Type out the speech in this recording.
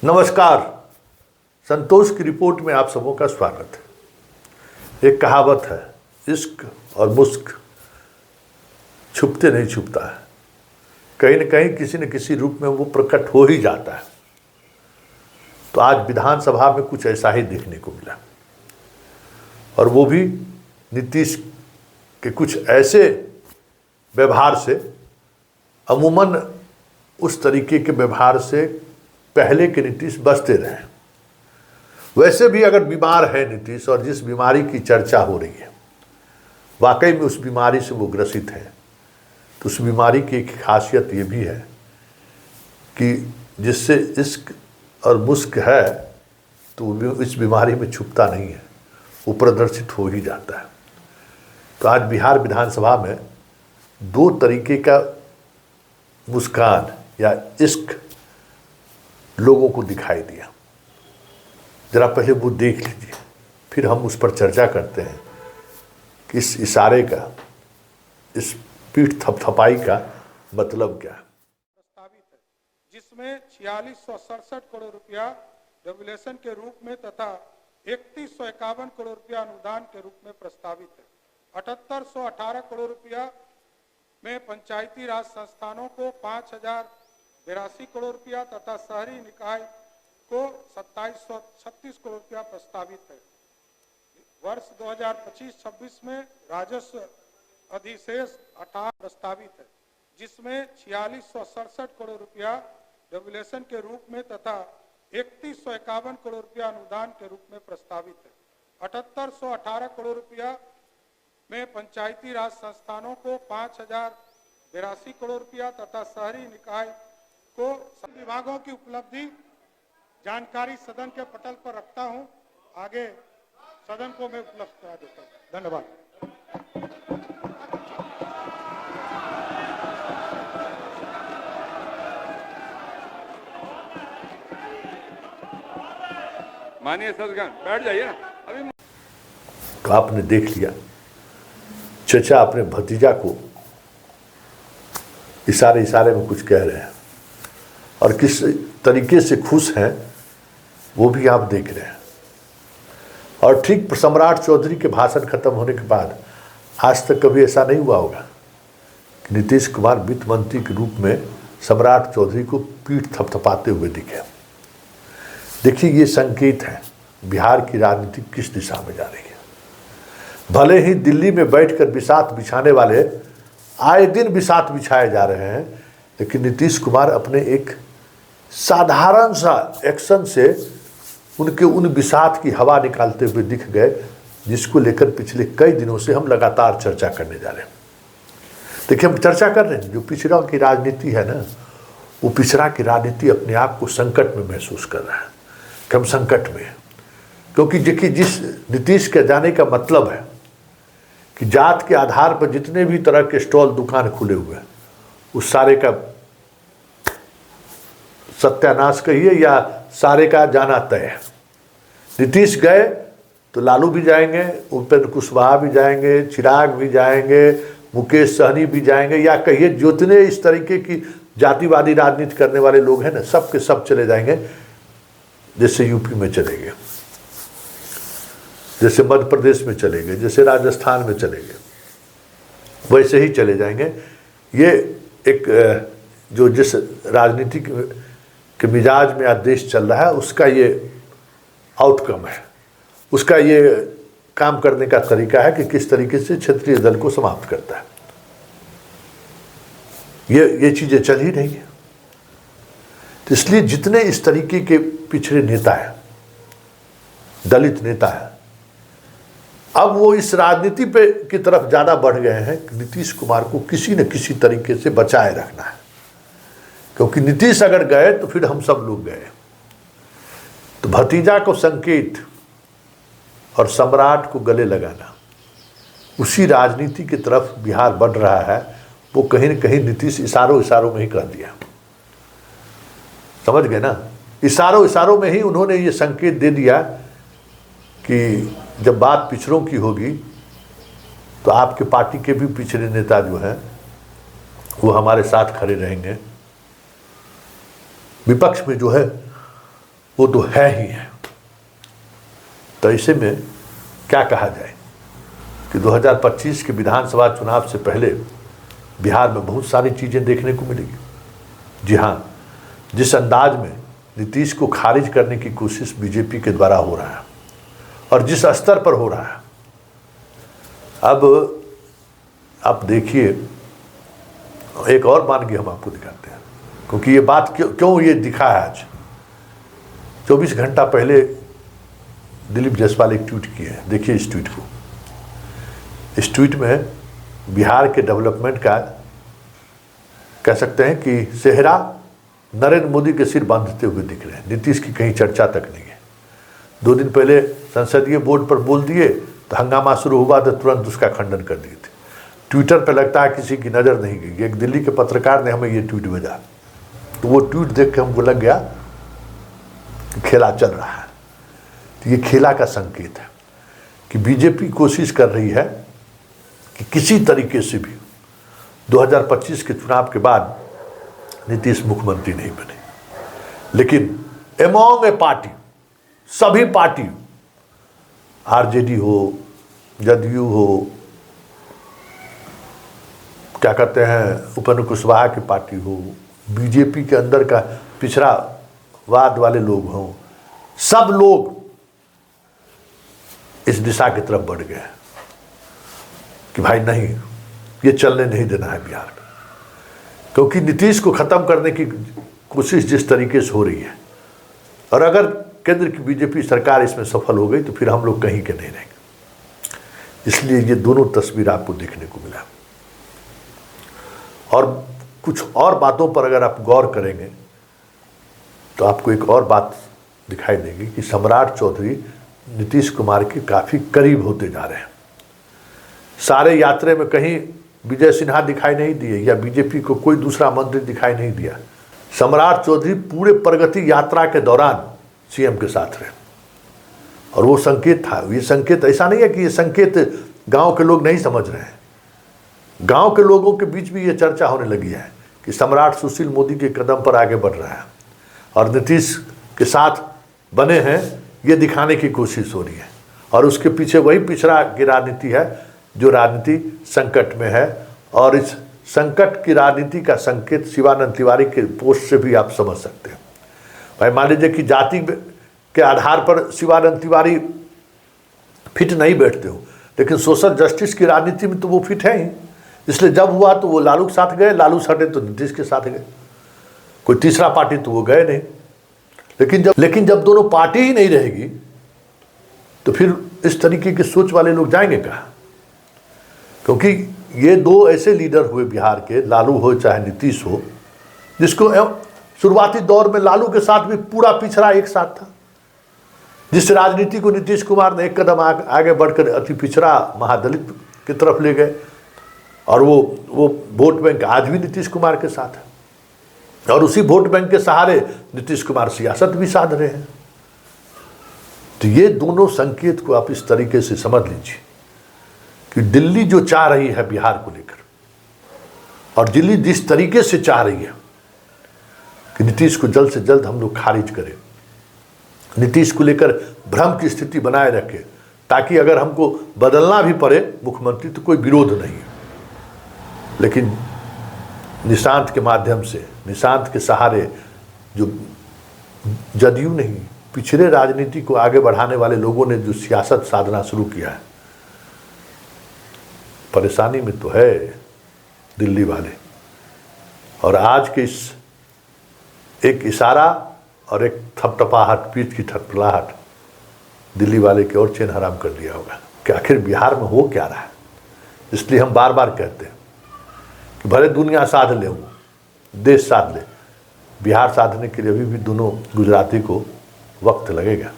नमस्कार। संतोष की रिपोर्ट में आप सबों का स्वागत है। एक कहावत है, इश्क और मुस्क छुपते नहीं छुपता है, कहीं न कहीं किसी न किसी रूप में वो प्रकट हो ही जाता है। तो आज विधानसभा में कुछ ऐसा ही देखने को मिला, और वो भी नीतीश के कुछ ऐसे व्यवहार से, अमूमन उस तरीके के व्यवहार से पहले के नीतीश बचते रहे। वैसे भी अगर बीमार है नीतीश, और जिस बीमारी की चर्चा हो रही है वाकई में उस बीमारी से वो ग्रसित है, तो उस बीमारी की एक खासियत ये भी है कि जिससे इश्क और मुस्क है तो वो इस बीमारी में छुपता नहीं है, वो प्रदर्शित हो ही जाता है। तो आज बिहार विधानसभा में दो तरीके का मुस्कान या इश्क लोगों को दिखाई दिया। जरा पहले वो देख लीजिए, फिर हम उस पर चर्चा करते हैं कि इस इशारे का, इस पीठ थपथपाई का मतलब क्या है। प्रस्तावित है, जिसमें 4667 करोड़ रुपया रेगुलेशन के रूप में तथा 3151 करोड़ रुपया अनुदान के रूप में प्रस्तावित है। 7818 करोड़ रुपया में पंचायती राज संस्थानों को 5082 करोड़ रुपया तथा शहरी निकाय को 2736 करोड़ रुपया प्रस्तावित है। वर्ष 2025-26 में राजस्व अधिशेष 18 प्रस्तावित है, जिसमें 4667 करोड़ रुपया रेगुलेशन के रूप में तथा 3151 करोड़ रुपया अनुदान के रूप में प्रस्तावित है। 7818 करोड़ रुपया में पंचायती राज संस्थानों को 5082 करोड़ रुपया तथा शहरी निकाय को विभागों की उपलब्धि जानकारी सदन के पटल पर रखता हूं। आगे सदन को मैं उपलब्ध करा देता हूं। धन्यवाद। माननीय सदस्यगण बैठ जाइए ना। अभी तो आपने देख लिया, चचा अपने भतीजा को इशारे इशारे में कुछ कह रहे हैं, और किस तरीके से खुश हैं वो भी आप देख रहे हैं। और ठीक सम्राट चौधरी के भाषण खत्म होने के बाद आज तक कभी ऐसा नहीं हुआ होगा कि नीतीश कुमार वित्त मंत्री के रूप में सम्राट चौधरी को पीठ थपथपाते हुए दिखे। देखिए, ये संकेत है बिहार की राजनीति किस दिशा में जा रही है। भले ही दिल्ली में बैठकर बिसात बिछाने वाले आए दिन बिसात बिछाए जा रहे हैं, लेकिन नीतीश कुमार अपने एक साधारण सा एक्शन से उनके उन बिसात की हवा निकालते हुए दिख गए, जिसको लेकर पिछले कई दिनों से हम लगातार चर्चा करने जा रहे हैं। देखिए, हम चर्चा कर रहे हैं जो पिछड़ा की राजनीति है ना, वो पिछड़ा की राजनीति अपने आप को संकट में महसूस कर रहा है कि हम संकट में हैं। क्योंकि देखिए, जिस नीतीश के जाने का मतलब है कि जात के आधार पर जितने भी तरह के स्टॉल दुकान खुले हुए हैं, उस सारे का सत्यानाश कहिए या सारे का जाना तय है। नीतीश गए तो लालू भी जाएंगे, उपेंद्र कुशवाहा भी जाएंगे, चिराग भी जाएंगे, मुकेश सहनी भी जाएंगे, या कहिए जितने इस तरीके की जातिवादी राजनीति करने वाले लोग हैं ना, सब के सब चले जाएंगे। जैसे यूपी में चले गए, जैसे मध्य प्रदेश में चले गए, जैसे राजस्थान में चले गए, वैसे ही चले जाएंगे। ये एक जो जिस राजनीति के मिजाज में आज देश चल रहा है, उसका ये आउटकम है, उसका ये काम करने का तरीका है कि किस तरीके से क्षेत्रीय दल को समाप्त करता है। ये चीज़ें चल ही रही है। तो इसलिए जितने इस तरीके के पिछड़े नेता हैं, दलित नेता हैं, अब वो इस राजनीति पे की तरफ ज़्यादा बढ़ गए हैं कि नीतीश कुमार को किसी न किसी तरीके से बचाए रखना है। क्योंकि नीतीश अगर गए तो फिर हम सब लोग गए। तो भतीजा को संकेत और सम्राट को गले लगाना, उसी राजनीति की तरफ बिहार बढ़ रहा है। वो कहीं न कहीं नीतीश इशारों इशारों में ही कर दिया, समझ गए ना। इशारों इशारों में ही उन्होंने ये संकेत दे दिया कि जब बात पिछड़ों की होगी तो आपके पार्टी के भी पिछड़े नेता जो हैं वो हमारे साथ खड़े रहेंगे। विपक्ष में जो है वो तो है ही है। तो ऐसे में क्या कहा जाए कि 2025 के विधानसभा चुनाव से पहले बिहार में बहुत सारी चीज़ें देखने को मिलेगी। जी हाँ, जिस अंदाज में नीतीश को खारिज करने की कोशिश बीजेपी के द्वारा हो रहा है और जिस स्तर पर हो रहा है, अब आप देखिए, एक और मानगी हम आपको दिखाते हैं, क्योंकि ये बात क्यों ये दिखा है आज। 24 घंटा पहले दिलीप जायसवाल एक ट्वीट किए हैं, देखिए इस ट्वीट को। इस ट्वीट में बिहार के डेवलपमेंट का कह सकते हैं कि सेहरा नरेंद्र मोदी के सिर बांधते हुए दिख रहे हैं, नीतीश की कहीं चर्चा तक नहीं है। 2 दिन पहले संसदीय बोर्ड पर बोल दिए तो हंगामा शुरू हुआ तो तुरंत उसका खंडन कर दिए थे। ट्विटर पर लगता है किसी की नज़र नहीं गई। एक दिल्ली के पत्रकार ने हमें ये ट्वीट भेजा, तो वो ट्वीट देख के हमको लग गया कि खेला चल रहा है। तो ये खेला का संकेत है कि बीजेपी कोशिश कर रही है कि किसी तरीके से भी 2025 के चुनाव के बाद नीतीश मुख्यमंत्री नहीं बने। लेकिन एमॉन्ग ए पार्टी, सभी पार्टी, आरजेडी हो, जदयू हो, क्या कहते हैं उपेंद्र कुशवाहा की पार्टी हो, बीजेपी के अंदर का पिछड़ावाद वाले लोग हों, सब लोग इस दिशा की तरफ बढ़ गए कि भाई नहीं, ये चलने नहीं देना है बिहार में। क्योंकि नीतीश को ख़त्म करने की कोशिश जिस तरीके से हो रही है, और अगर केंद्र की बीजेपी सरकार इसमें सफल हो गई तो फिर हम लोग कहीं के नहीं रहेंगे। इसलिए ये दोनों तस्वीर आपको देखने को मिला। और कुछ और बातों पर अगर आप गौर करेंगे तो आपको एक और बात दिखाई देगी कि सम्राट चौधरी नीतीश कुमार के काफ़ी करीब होते जा रहे हैं। सारे यात्रा में कहीं विजय सिन्हा दिखाई नहीं दिए या बीजेपी को कोई दूसरा मंत्री दिखाई नहीं दिया। सम्राट चौधरी पूरे प्रगति यात्रा के दौरान सीएम के साथ रहे, और वो संकेत था। ये संकेत ऐसा नहीं है कि ये संकेत गांव के लोग नहीं समझ रहे हैं। गांव के लोगों के बीच भी ये चर्चा होने लगी है कि सम्राट सुशील मोदी के कदम पर आगे बढ़ रहा है और नीतीश के साथ बने हैं, ये दिखाने की कोशिश हो रही है। और उसके पीछे वही पिछड़ा की राजनीति है जो राजनीति संकट में है। और इस संकट की राजनीति का संकेत शिवानंद तिवारी के पोस्ट से भी आप समझ सकते हैं। भाई मान लीजिए कि जाति के आधार पर शिवानंद तिवारी फिट नहीं बैठते हो, लेकिन सोशल जस्टिस की राजनीति में तो वो फिट है ही। इसलिए जब हुआ तो वो लालू के साथ गए, लालू हटे तो नीतीश के साथ गए, कोई तीसरा पार्टी तो वो गए नहीं। लेकिन जब दोनों पार्टी ही नहीं रहेगी तो फिर इस तरीके की सोच वाले लोग जाएंगे कहाँ? क्योंकि ये दो ऐसे लीडर हुए बिहार के, लालू हो चाहे नीतीश हो, जिसको शुरुआती दौर में लालू के साथ भी पूरा पिछड़ा एक साथ था, जिस राजनीति को नीतीश कुमार ने एक कदम आगे बढ़कर अति पिछड़ा महादलित की तरफ ले गए। और वो वोट बैंक आज भी नीतीश कुमार के साथ है, और उसी वोट बैंक के सहारे नीतीश कुमार सियासत भी साध रहे हैं। तो ये दोनों संकेत को आप इस तरीके से समझ लीजिए कि दिल्ली जो चाह रही है बिहार को लेकर, और दिल्ली जिस तरीके से चाह रही है कि नीतीश को जल्द से जल्द हम लोग खारिज करें, नीतीश को लेकर भ्रम की स्थिति बनाए रखें, ताकि अगर हमको बदलना भी पड़े मुख्यमंत्री तो कोई विरोध नहीं है। लेकिन निशांत के माध्यम से, निशांत के सहारे, जो जदयू नहीं पिछड़े राजनीति को आगे बढ़ाने वाले लोगों ने जो सियासत साधना शुरू किया है, परेशानी में तो है दिल्ली वाले। और आज के इस एक इशारा और एक थपथपाहट, पीठ की थपथपाहट दिल्ली वाले के और चैन हराम कर दिया होगा कि आखिर बिहार में हो क्या रहा है। इसलिए हम बार बार कहते हैं कि भले दुनिया साध ले, देश साध ले, बिहार साधने के लिए अभी भी दोनों गुजराती को वक्त लगेगा।